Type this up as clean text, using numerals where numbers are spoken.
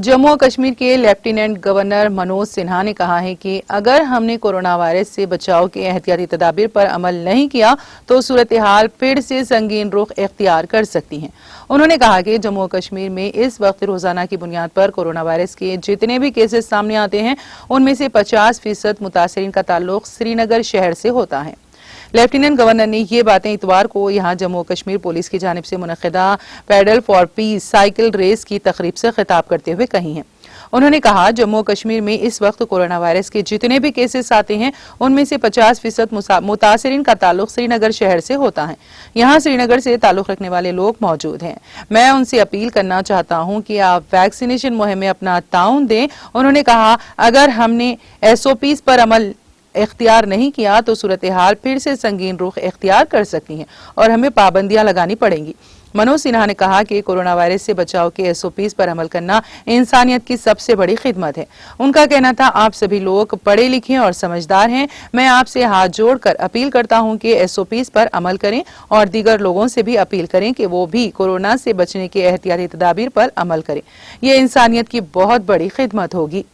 जम्मू और कश्मीर के lieutenant governor Manoj Sinha ने कहा है कि अगर हमने कोरोना वायरस से बचाव के एहतियाती तदाबीर पर अमल नहीं किया तो सूरत हाल फिर से संगीन रुख इख्तियार कर सकती है। उन्होंने कहा कि जम्मू और कश्मीर में इस वक्त रोजाना की बुनियाद पर कोरोना वायरस के जितने भी केसेस सामने आते हैं उनमें से 50% मुतासरीन का ताल्लुक श्रीनगर शहर से होता है। लेफ्टिनेंट गवर्नर ने ये बातें इतवार को यहां जम्मू और कश्मीर पुलिस की जानिब से मुनक्किदा pedal for peace cycle race की तकरीब से खिताब करते हुए कही हैं। उन्होंने कहा जम्मू और कश्मीर में इस वक्त कोरोना वायरस के जितने भी केसेस आते हैं उनमें से 50% मुतासरीन का ताल्लुक श्रीनगर शहर से होता है। यहाँ श्रीनगर से ताल्लुक रखने वाले लोग मौजूद हैं। मैं उनसे अपील करना चाहता हूँ कि आप वैक्सीनेशन मुहिम में अपना ताउन दें। उन्होंने कहा अगर हमने SOPs पर अमल इख्तियार नहीं किया तो सूरत हाल फिर से संगीन रुख इख्तियार कर सकती हैं और हमें पाबंदियां लगानी पड़ेंगी। मनोज सिन्हा ने कहा कि कोरोना वायरस से बचाव के SOPs पर अमल करना इंसानियत की सबसे बड़ी खिदमत है। उनका कहना था आप सभी लोग पढ़े लिखे और समझदार हैं। मैं आपसे हाथ जोड़कर अपील करता हूं कि SOPs पर अमल करें और दीगर लोगों से भी अपील करें कि वो भी कोरोना से बचने के एहतियाती तदाबीर पर अमल करें। ये इंसानियत की बहुत बड़ी खिदमत होगी।